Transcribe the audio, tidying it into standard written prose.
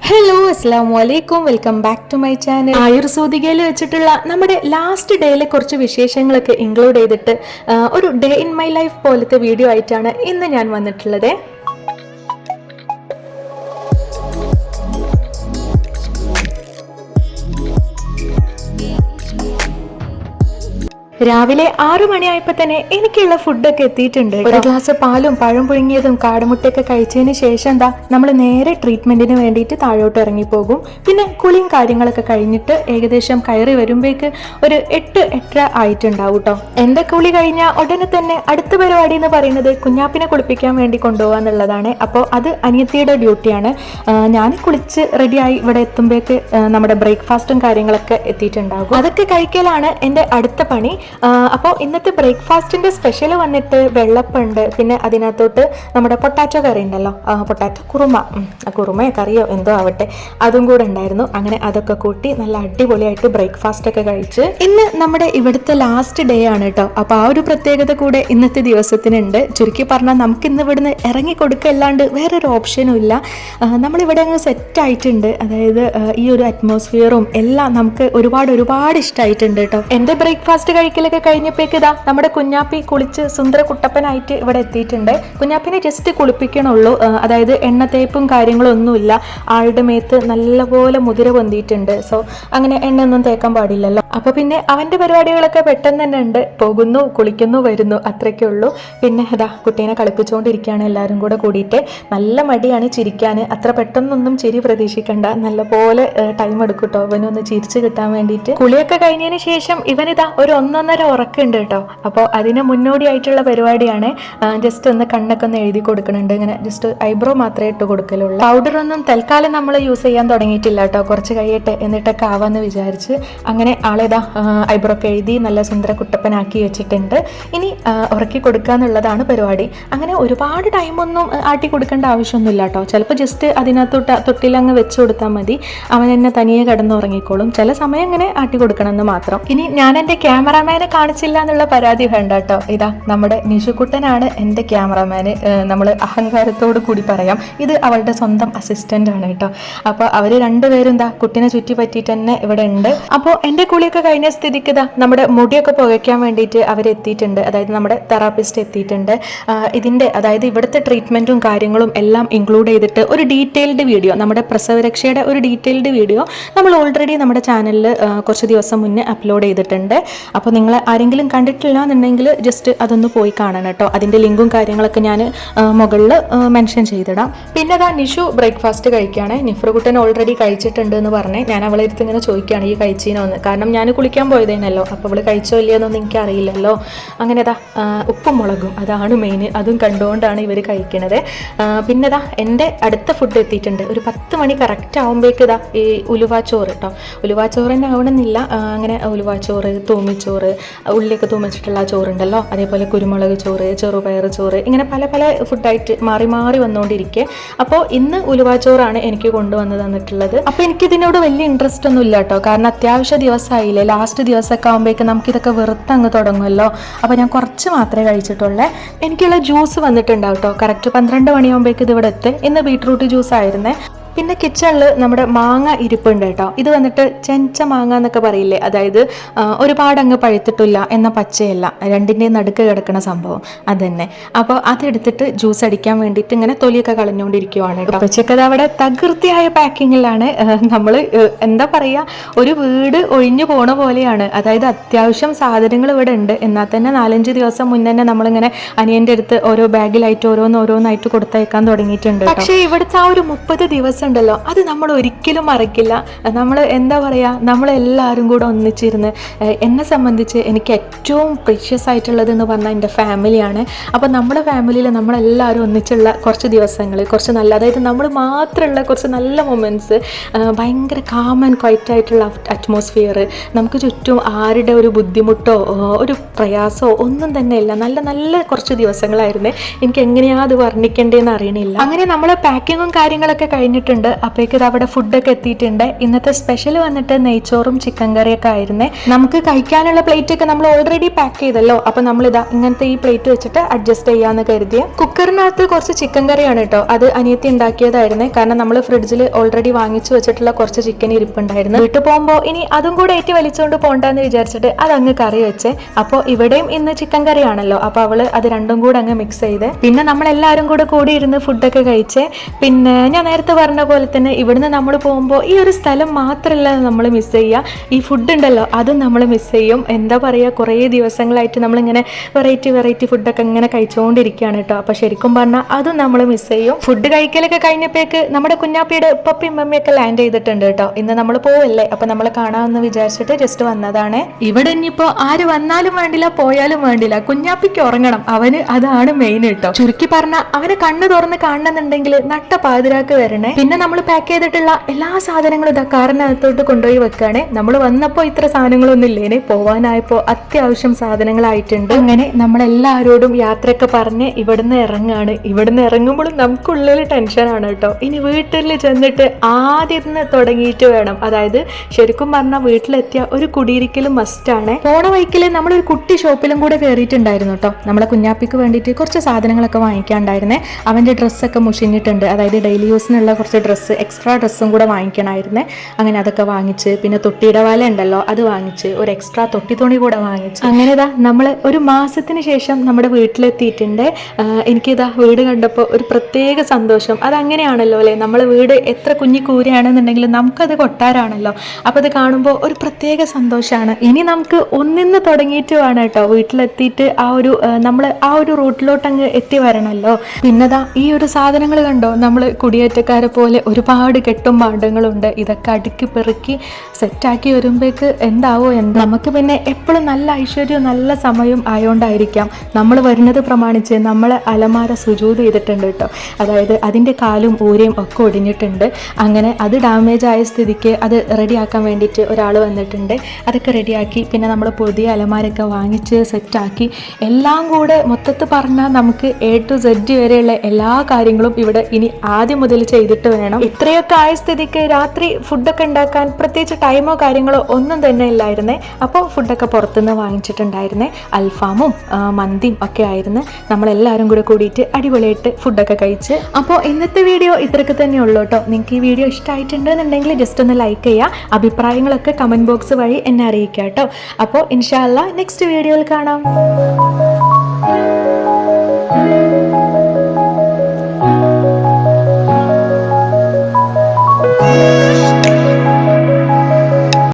Hello അസ്സാം വലൈക്കും, welcome back to my channel. ആയുർവേദികയിൽ വെച്ചിട്ടുള്ള നമ്മുടെ ലാസ്റ്റ് ഡേയിലെ കുറച്ച് വിശേഷങ്ങളൊക്കെ ഇൻക്ലൂഡ് ചെയ്തിട്ട് ഒരു ഡേ ഇൻ മൈ ലൈഫ് പോലത്തെ വീഡിയോ ആയിട്ടാണ് ഇന്ന് ഞാൻ വന്നിട്ടുള്ളത്. രാവിലെ 6 മണിയായപ്പോൾ തന്നെ എനിക്കുള്ള ഫുഡൊക്കെ എത്തിയിട്ടുണ്ട്. ഒരു ഗ്ലാസ് പാലും പഴം പുഴുങ്ങിയതും കാടമുട്ടയൊക്കെ കഴിച്ചതിന് ശേഷം നമ്മൾ നേരെ ട്രീറ്റ്മെന്റിന് വേണ്ടിയിട്ട് താഴോട്ട് ഇറങ്ങിപ്പോകും. പിന്നെ കുളിയും കാര്യങ്ങളൊക്കെ കഴിഞ്ഞിട്ട് ഏകദേശം കയറി വരുമ്പോഴേക്ക് ഒരു 8-8:30 ആയിട്ടുണ്ടാവും കേട്ടോ. എൻ്റെ കുളി കഴിഞ്ഞാൽ ഉടനെ തന്നെ അടുത്ത പരിപാടി എന്ന് പറയുന്നത് കുഞ്ഞാപ്പിനെ കുളിപ്പിക്കാൻ വേണ്ടി കൊണ്ടുപോകുക എന്നുള്ളതാണ്. അപ്പോൾ അത് അനിയത്തിയുടെ ഡ്യൂട്ടിയാണ്. ഞാൻ കുളിച്ച് റെഡിയായി ഇവിടെ എത്തുമ്പോഴേക്ക് നമ്മുടെ ബ്രേക്ക്ഫാസ്റ്റും കാര്യങ്ങളൊക്കെ എത്തിയിട്ടുണ്ടാകും. അതൊക്കെ കഴിക്കലാണ് എൻ്റെ അടുത്ത പണി. അപ്പോൾ ഇന്നത്തെ ബ്രേക്ക്ഫാസ്റ്റിന്റെ സ്പെഷ്യൽ വന്നിട്ട് വെള്ളപ്പുണ്ട്, പിന്നെ അതിനകത്തോട്ട് നമ്മുടെ പൊട്ടാറ്റോ കറി ഉണ്ടല്ലോ, പൊട്ടാറ്റോ കുറുമ കറിയോ എന്തോ ആവട്ടെ, അതും കൂടെ ഉണ്ടായിരുന്നു. അങ്ങനെ അതൊക്കെ കൂട്ടി നല്ല അടിപൊളിയായിട്ട് ബ്രേക്ക്ഫാസ്റ്റ് ഒക്കെ കഴിച്ച് ഇന്ന് നമ്മുടെ ഇവിടുത്തെ ലാസ്റ്റ് ഡേ ആണ് കേട്ടോ. അപ്പോൾ ആ ഒരു പ്രത്യേകത കൂടെ ഇന്നത്തെ ദിവസത്തിനുണ്ട്. ചുരുക്കി പറഞ്ഞാൽ നമുക്ക് ഇന്ന് ഇവിടുന്ന് ഇറങ്ങി കൊടുക്കല്ലാണ്ട് വേറൊരു ഓപ്ഷനും ഇല്ല. നമ്മളിവിടെ അങ്ങ് സെറ്റ് ആയിട്ടുണ്ട്. അതായത് ഈ ഒരു അറ്റ്മോസ്ഫിയറും എല്ലാം നമുക്ക് ഒരുപാട് ഇഷ്ടമായിട്ടുണ്ട് കേട്ടോ. എൻ്റെ ബ്രേക്ക്ഫാസ്റ്റ് കഴിക്കലൊക്കെ കഴിഞ്ഞപ്പോഴേക്ക് നമ്മുടെ കുഞ്ഞാപ്പി കുളിച്ച് സുന്ദര കുട്ടപ്പനായിട്ട് ഇവിടെ എത്തിയിട്ടുണ്ട്. കുഞ്ഞാപ്പിനെ ജസ്റ്റ് കുളിപ്പിക്കണുള്ളൂ. അതായത് എണ്ണ തേപ്പും കാര്യങ്ങളും ഒന്നുമില്ല. ആളുടെ മേത്ത് നല്ലപോലെ മുതിര പൊന്തിയിട്ടുണ്ട്. സോ അങ്ങനെ എണ്ണ ഒന്നും തേക്കാൻ പാടില്ലല്ലോ. അപ്പൊ പിന്നെ അവന്റെ പരിപാടികളൊക്കെ പെട്ടെന്ന് തന്നെ ഉണ്ട്. പോകുന്നു, കുളിക്കുന്നു, വരുന്നു, അത്രയ്ക്കേ ഉള്ളൂ. പിന്നെ കുട്ടീനെ കളിപ്പിച്ചുകൊണ്ടിരിക്കുകയാണ് എല്ലാവരും കൂടെ കൂടിയിട്ട്. നല്ല മടിയാണ് ചിരിക്കാൻ. അത്ര പെട്ടെന്നൊന്നും ചിരി പ്രതീക്ഷിക്കണ്ട. നല്ലപോലെ ടൈം എടുക്കും കേട്ടോ അവനൊന്ന് ചിരിച്ചു കിട്ടാൻ വേണ്ടിയിട്ട്. കുളിയൊക്കെ കഴിഞ്ഞതിന് ശേഷം ഇവനിതാ ഒരു 1.5 ഉറക്കുണ്ട് കേട്ടോ. അപ്പോൾ അതിന് മുന്നോടിയായിട്ടുള്ള പരിപാടിയാണ്. ജസ്റ്റ് ഒന്ന് കണ്ണൊക്കെ ഒന്ന് എഴുതി കൊടുക്കുന്നുണ്ട്. ഇങ്ങനെ ജസ്റ്റ് ഐബ്രോ മാത്രമേ ഇട്ട് കൊടുക്കലുള്ളൂ. പൗഡറൊന്നും തൽക്കാലം നമ്മൾ യൂസ് ചെയ്യാൻ തുടങ്ങിയിട്ടില്ല കേട്ടോ. കുറച്ച് കഴിയട്ടെ എന്നിട്ടൊക്കെ ആവാന്ന് വിചാരിച്ച് അങ്ങനെ ആളേതാ ഐബ്രോ ഒക്കെ എഴുതി നല്ല സുന്ദര കുട്ടപ്പനാക്കി വെച്ചിട്ടുണ്ട്. ഇനി ഉറക്കി കൊടുക്കുക എന്നുള്ളതാണ് പരിപാടി. അങ്ങനെ ഒരുപാട് ടൈമൊന്നും ആട്ടി കൊടുക്കേണ്ട ആവശ്യമൊന്നുമില്ല കേട്ടോ. ചിലപ്പോൾ ജസ്റ്റ് അതിനകത്തോട്ട് തൊട്ടിലങ്ങ് വെച്ച് കൊടുത്താൽ മതി. അവൻ എന്നെ തനിയെ കിടന്നുറങ്ങിക്കോളും. ചില സമയം ഇങ്ങനെ ആട്ടി കൊടുക്കണം എന്ന് മാത്രം. ഇനി ഞാൻ എൻ്റെ ക്യാമറാമാനെ കാണിച്ചില്ല എന്നുള്ള പരാതി വേണ്ട കേട്ടോ. ഇതാ നമ്മുടെ നിഷുക്കുട്ടനാണ് എൻ്റെ ക്യാമറാമാന്. നമ്മൾ അഹങ്കാരത്തോട് കൂടി പറയാം, ഇത് അവളുടെ സ്വന്തം അസിസ്റ്റന്റ് ആണ് കേട്ടോ. അപ്പോൾ അവർ രണ്ടുപേരും കുട്ടിനെ ചുറ്റി പറ്റിയിട്ട് തന്നെ ഇവിടെ ഉണ്ട്. അപ്പോൾ എൻ്റെ കുളിയൊക്കെ കഴിഞ്ഞ സ്ഥിതിക്ക് നമ്മുടെ മുടിയൊക്കെ പുകയ്ക്കാൻ വേണ്ടിയിട്ട് അവരെത്തിയിട്ടുണ്ട്. അതായത് നമ്മുടെ തെറാപ്പിസ്റ്റ് എത്തിയിട്ടുണ്ട്. ഇതിൻ്റെ അതായത് ഇവിടുത്തെ ട്രീറ്റ്മെൻറ്റും കാര്യങ്ങളും എല്ലാം ഇൻക്ലൂഡ് ചെയ്തിട്ട് ഒരു ഡീറ്റെയിൽഡ് വീഡിയോ, നമ്മുടെ പ്രസവരക്ഷയുടെ ഒരു ഡീറ്റെയിൽഡ് വീഡിയോ നമ്മൾ ഓൾറെഡി നമ്മുടെ ചാനലിൽ കുറച്ച് ദിവസം മുന്നേ അപ്ലോഡ് ചെയ്തിട്ടുണ്ട്. അപ്പോൾ നിങ്ങൾ ആരെങ്കിലും കണ്ടിട്ടില്ല എന്നുണ്ടെങ്കിൽ ജസ്റ്റ് അതൊന്ന് പോയി കാണണം കേട്ടോ. അതിൻ്റെ ലിങ്കും കാര്യങ്ങളൊക്കെ ഞാൻ മുകളിൽ മെൻഷൻ ചെയ്തിടാം. പിന്നെ നിഷു ബ്രേക്ക്ഫാസ്റ്റ് കഴിക്കുകയാണ്. നിഫ്രകുട്ടൻ ഓൾറെഡി കഴിച്ചിട്ടുണ്ട് എന്ന് പറഞ്ഞ് ഞാൻ അവളെ അടുത്ത് ഇങ്ങനെ ചോദിക്കുകയാണ് ഈ കഴിച്ചീനോ എന്ന്. കാരണം ഞാൻ കുളിക്കാൻ പോയതേനല്ലോ, അപ്പോൾ അവൾ കഴിച്ചോ ഇല്ലയെന്നൊന്നും എനിക്ക് അറിയില്ലല്ലോ. അങ്ങനെ ഉപ്പും മുളകും അതാണ് മെയിൻ. അതും കണ്ടുകൊണ്ടാണ് ഇവർ കഴിക്കണത്. പിന്നെ എൻ്റെ അടുത്ത ഫുഡ് എത്തിയിട്ടുണ്ട്. ഒരു 10 മണി കറക്റ്റ് ആകുമ്പോഴേക്ക് ഈ ഉലുവാച്ചോറ് കേട്ടോ. ഉലുവാച്ചോറ് തന്നെ ആവണമെന്നില്ല. അങ്ങനെ ഉലുവാച്ചോറ്, തൂമിച്ചോറ്, ഉള്ളിയൊക്കെ തൂമിച്ചിട്ടുള്ള ചോറുണ്ടല്ലോ, അതേപോലെ കുരുമുളക് ചോറ്, ചെറുപയർ ചോറ്, ഇങ്ങനെ പല ഫുഡായിട്ട് മാറി വന്നുകൊണ്ടിരിക്കുക. അപ്പോൾ ഇന്ന് ഉലുവാച്ചോറാണ് എനിക്ക് കൊണ്ടുവന്ന് തന്നിട്ടുള്ളത്. അപ്പോൾ എനിക്കിതിനോട് വലിയ ഇൻട്രസ്റ്റ് ഒന്നും ഇല്ല കേട്ടോ. കാരണം അത്യാവശ്യ ദിവസമായില്ലേ, ലാസ്റ്റ് ദിവസമൊക്കെ ആകുമ്പോഴേക്കും നമുക്കിതൊക്കെ വെറുത്തങ്ങ് തുടങ്ങുമല്ലോ. അപ്പോൾ ഞാൻ കുറച്ച് മാത്രമേ കഴിച്ചിട്ടുള്ളൂ. എനിക്കുള്ള ജ്യൂസ് വന്നിട്ടുണ്ടാവും കേട്ടോ. കറക്റ്റ് 12 മണിയാകുമ്പോഴേക്കും ഇത് ഇവിടെ എത്തും. ഇന്ന് ബീട്രൂട്ട് ജ്യൂസ് ആയിരുന്നേ. പിന്നെ കിച്ചണിൽ നമ്മുടെ മാങ്ങ ഇരിപ്പുണ്ട് കേട്ടോ. ഇത് വന്നിട്ട് ചെഞ്ച മാങ്ങ എന്നൊക്കെ പറയില്ലേ, അതായത് ഒരുപാട് അങ്ങ് പഴുത്തിട്ടില്ല എന്ന പച്ചയല്ല, രണ്ടിൻ്റെയും നടുക്ക് കിടക്കുന്ന സംഭവം അതന്നെ. അപ്പോൾ അതെടുത്തിട്ട് ജ്യൂസ് അടിക്കാൻ വേണ്ടിയിട്ട് ഇങ്ങനെ തൊലിയൊക്കെ കളഞ്ഞുകൊണ്ടിരിക്കുവാണ് കേട്ടോ. പച്ചക്കത് അവിടെ തകൃതിയായ പാക്കിങ്ങിലാണ്. നമ്മൾ എന്താ പറയുക, ഒരു വീട് ഒഴിഞ്ഞു പോണ പോലെയാണ്. അതായത് അത്യാവശ്യം സാധനങ്ങൾ ഇവിടെ ഉണ്ട്. എന്നാൽ തന്നെ 4-5 ദിവസം മുന്നേ തന്നെ നമ്മളിങ്ങനെ അനിയൻ്റെ അടുത്ത് ഓരോ ബാഗിലായിട്ട് ഓരോന്നായിട്ട് കൊടുത്തയക്കാൻ തുടങ്ങിയിട്ടുണ്ട്. പക്ഷേ ഇവിടുത്തെ ആ ഒരു 30 ദിവസം ഉണ്ടല്ലോ, അത് നമ്മൾ ഒരിക്കലും മറക്കില്ല. നമ്മൾ എന്താ പറയുക, നമ്മളെല്ലാവരും കൂടെ ഒന്നിച്ചിരുന്ന്, എന്നെ സംബന്ധിച്ച് എനിക്ക് ഏറ്റവും പ്രീഷ്യസ് ആയിട്ടുള്ളത് എന്ന് പറഞ്ഞാൽ എൻ്റെ ഫാമിലിയാണ്. അപ്പോൾ നമ്മുടെ ഫാമിലിയിൽ നമ്മളെല്ലാവരും ഒന്നിച്ചുള്ള കുറച്ച് ദിവസങ്ങൾ, കുറച്ച് നല്ല, അതായത് നമ്മൾ മാത്രമുള്ള കുറച്ച് നല്ല മൊമെൻറ്റ്സ്, ഭയങ്കര കാം ആൻഡ് ക്വൈറ്റ് ആയിട്ടുള്ള അറ്റ്മോസ്ഫിയർ, നമുക്ക് ചുറ്റും ആരുടെ ഒരു ബുദ്ധിമുട്ടോ ഒരു പ്രയാസമോ ഒന്നും തന്നെ ഇല്ല. നല്ല കുറച്ച് ദിവസങ്ങളായിരുന്നു. എനിക്ക് എങ്ങനെയാണ് അത് വർണ്ണിക്കേണ്ടതെന്ന് അറിയണില്ല. അങ്ങനെ നമ്മൾ പാക്കിങ്ങും കാര്യങ്ങളൊക്കെ കഴിഞ്ഞിട്ടുണ്ട്. പോയിട്ടുണ്ട്. അപ്പോഴേക്കും ഇത് അവിടെ ഫുഡൊക്കെ എത്തിയിട്ടുണ്ട്. ഇന്നത്തെ സ്പെഷ്യൽ വന്നിട്ട് നെയ്ച്ചോറും ചിക്കൻ കറിയൊക്കെ ആയിരുന്നേ. നമുക്ക് കഴിക്കാനുള്ള പ്ലേറ്റ് ഒക്കെ നമ്മൾ ഓൾറെഡി പാക്ക് ചെയ്തല്ലോ. അപ്പൊ നമ്മളിതാ ഇങ്ങനത്തെ ഈ പ്ലേറ്റ് വെച്ചിട്ട് അഡ്ജസ്റ്റ് ചെയ്യാന്ന് കരുതിയ. കുക്കറിനകത്ത് കുറച്ച് ചിക്കൻ കറിയാണ് കേട്ടോ. അത് അനിയത്തി ഉണ്ടാക്കിയതായിരുന്നേ. കാരണം നമ്മൾ ഫ്രിഡ്ജിൽ ഓൾറെഡി വാങ്ങിച്ചു വെച്ചിട്ടുള്ള കുറച്ച് ചിക്കൻ ഇരിപ്പുണ്ടായിരുന്നു. വീട്ടിൽ പോകുമ്പോൾ ഇനി അതും കൂടെ ഏറ്റി വലിച്ചുകൊണ്ട് പോകണ്ടെന്ന് വിചാരിച്ചിട്ട് അതങ്ങ് കറി വെച്ച്. അപ്പോൾ ഇവിടെയും ഇന്ന് ചിക്കൻ കറിയാണല്ലോ. അപ്പൊ അവള് അത് രണ്ടും കൂടെ അങ്ങ് മിക്സ് ചെയ്ത് പിന്നെ നമ്മളെല്ലാവരും കൂടി ഇരുന്ന് ഫുഡൊക്കെ കഴിച്ച്. പിന്നെ ഞാൻ നേരത്തെ പറഞ്ഞ പോലെ തന്നെ ഇവിടുന്ന് നമ്മൾ പോകുമ്പോൾ ഈ ഒരു സ്ഥലം മാത്രമല്ല നമ്മൾ മിസ് ചെയ്യുക, ഈ ഫുഡ് ഉണ്ടല്ലോ അതും നമ്മൾ മിസ് ചെയ്യും. എന്താ പറയുക, കുറേ ദിവസങ്ങളായിട്ട് നമ്മളിങ്ങനെ വെറൈറ്റി ഫുഡൊക്കെ ഇങ്ങനെ കഴിച്ചുകൊണ്ടിരിക്കുകയാണ് കേട്ടോ. അപ്പോൾ ശരിക്കും പറഞ്ഞാൽ അതും നമ്മൾ മിസ് ചെയ്യും. ഫുഡ് കഴിക്കലൊക്കെ കഴിഞ്ഞപ്പോഴേക്ക് നമ്മുടെ കുഞ്ഞാപ്പിയുടെ പപ്പയും മമ്മിയൊക്കെ ലാൻഡ് ചെയ്തിട്ടുണ്ട് കേട്ടോ. ഇന്ന് നമ്മൾ പോവല്ലേ, അപ്പം നമ്മൾ കാണാമെന്ന് വിചാരിച്ചിട്ട് ജസ്റ്റ് വന്നതാണ്. ഇവിടെ ഇനിയിപ്പോൾ ആര് വന്നാലും വേണ്ടില്ല പോയാലും വേണ്ടില്ല, കുഞ്ഞാപ്പിക്ക് ഉറങ്ങണം. അവന് അതാണ് മെയിൻ കേട്ടോ. ചുരുക്കി പറഞ്ഞാൽ അവന് കണ്ണ് തുറന്ന് കാണണമെന്നുണ്ടെങ്കിൽ നട്ട പാതിരാക്ക് വരണേ. പിന്നെ നമ്മൾ പാക്ക് ചെയ്തിട്ടുള്ള എല്ലാ സാധനങ്ങളും ഇതാ കാറിനകത്തോട്ട് കൊണ്ടുപോയി വെക്കാണ്. നമ്മൾ വന്നപ്പോൾ ഇത്ര സാധനങ്ങളൊന്നും ഇല്ലേനെ, പോവാനായപ്പോൾ അത്യാവശ്യം സാധനങ്ങളായിട്ടുണ്ട്. അങ്ങനെ നമ്മളെല്ലാവരോടും യാത്രയൊക്കെ പറഞ്ഞ് ഇവിടുന്ന് ഇറങ്ങാണ്. ഇവിടുന്ന് ഇറങ്ങുമ്പോഴും നമുക്കുള്ളിൽ ടെൻഷനാണ് കേട്ടോ. ഇനി വീട്ടിൽ ചെന്നിട്ട് ആദ്യം തുടങ്ങിയിട്ട് വേണം, അതായത് ശരിക്കും പറഞ്ഞാൽ വീട്ടിലെത്തിയ ഒരു കുടിയിരിക്കലും മസ്റ്റാണ്. പോണ വൈക്കില് നമ്മളൊരു കുട്ടി ഷോപ്പിലും കൂടെ കയറിയിട്ടുണ്ടായിരുന്നു കേട്ടോ. നമ്മളെ കുഞ്ഞാപ്പിക്ക് വേണ്ടിയിട്ട് കുറച്ച് സാധനങ്ങളൊക്കെ വാങ്ങിക്കാണ്ടായിരുന്നേ. അവൻ്റെ ഡ്രസ്സൊക്കെ മുഷിഞ്ഞിട്ടുണ്ട്, അതായത് ഡെയിലി യൂസിനുള്ള കുറച്ച് ഡ്രസ്സ്, എക്സ്ട്രാ ഡ്രസ്സും കൂടെ വാങ്ങിക്കണമായിരുന്നേ. അങ്ങനെ അതൊക്കെ വാങ്ങിച്ച്, പിന്നെ തൊട്ടിയുടെ വാല ഉണ്ടല്ലോ അത് വാങ്ങിച്ച്, ഒരു എക്സ്ട്രാ തൊട്ടി തുണി കൂടെ വാങ്ങിച്ച്. അങ്ങനെ ഇതാ നമ്മൾ ഒരു മാസത്തിന് ശേഷം നമ്മുടെ വീട്ടിലെത്തിയിട്ടുണ്ട്. എനിക്കിതാ വീട് കണ്ടപ്പോൾ ഒരു പ്രത്യേക സന്തോഷം. അതങ്ങനെയാണല്ലോ അല്ലേ, നമ്മൾ വീട് എത്ര കുഞ്ഞി കൂരയാണെന്നുണ്ടെങ്കിലും നമുക്കത് കൊട്ടാരാണല്ലോ. അപ്പോൾ അത് കാണുമ്പോൾ ഒരു പ്രത്യേക സന്തോഷമാണ്. ഇനി നമുക്ക് ഒന്നിന്ന് തുടങ്ങിയിട്ട് വേണം കേട്ടോ വീട്ടിലെത്തിയിട്ട് നമ്മൾ ആ ഒരു റൂട്ടിലോട്ട് അങ്ങ് എത്തി വരണമല്ലോ. പിന്നെതാ ഈ ഒരു സാധനങ്ങൾ കണ്ടോ, നമ്മൾ കുടിയേറ്റക്കാരെ പോലെ ഒരുപാട് കെട്ടും പാണ്ടങ്ങളുണ്ട്. ഇതൊക്കെ അടുക്കി പെറുക്കി സെറ്റാക്കി വരുമ്പോഴേക്ക് എന്താവോ എന്താ. നമുക്ക് പിന്നെ എപ്പോഴും നല്ല ഐശ്വര്യവും നല്ല സമയവും ആയതുകൊണ്ടായിരിക്കാം നമ്മൾ വരുന്നത് പ്രമാണിച്ച് നമ്മൾ അലമാര സുജൂദ് ചെയ്തിട്ടുണ്ട് കേട്ടോ. അതായത് അതിൻ്റെ കാലും ഊരയും ഒക്കെ ഒടിഞ്ഞിട്ടുണ്ട്. അങ്ങനെ അത് ഡാമേജ് ആയ സ്ഥിതിക്ക് അത് റെഡിയാക്കാൻ വേണ്ടിയിട്ട് ഒരാൾ വന്നിട്ടുണ്ട്. അതൊക്കെ റെഡിയാക്കി പിന്നെ നമ്മൾ പുതിയ അലമാരൊക്കെ വാങ്ങിച്ച് സെറ്റാക്കി എല്ലാം കൂടെ മൊത്തത്തിൽ പറഞ്ഞാൽ നമുക്ക് A to Z വരെയുള്ള എല്ലാ കാര്യങ്ങളും ഇവിടെ ഇനി ആദ്യം മുതൽ ചെയ്തിട്ട് വേണം. ഇത്രയൊക്കെ ആയ സ്ഥിതിക്ക് രാത്രി ഫുഡൊക്കെ ഉണ്ടാക്കാൻ പ്രത്യേകിച്ച് ടൈമോ കാര്യങ്ങളോ ഒന്നും തന്നെ ഇല്ലായിരുന്നേ. അപ്പോൾ ഫുഡൊക്കെ പുറത്തുനിന്ന് വാങ്ങിച്ചിട്ടുണ്ടായിരുന്നേ. അൽഫാമും മന്തിയും ഒക്കെ ആയിരുന്നു. നമ്മളെല്ലാവരും കൂടെ കൂടിയിട്ട് അടിപൊളിയായിട്ട് ഫുഡൊക്കെ കഴിച്ച്. അപ്പോൾ ഇന്നത്തെ വീഡിയോ ഇത്രയൊക്കെ തന്നെ ഉള്ളൂ കേട്ടോ. നിങ്ങൾക്ക് ഈ വീഡിയോ ഇഷ്ടമായിട്ടുണ്ടെന്നുണ്ടെങ്കിൽ ജസ്റ്റ് ഒന്ന് ലൈക്ക് ചെയ്യുക, അഭിപ്രായങ്ങളൊക്കെ കമൻറ്റ് ബോക്സ് വഴി എന്നെ അറിയിക്കുക കേട്ടോ. അപ്പോൾ ഇൻഷാ അല്ലാഹ് നെക്സ്റ്റ് വീഡിയോയിൽ കാണാം.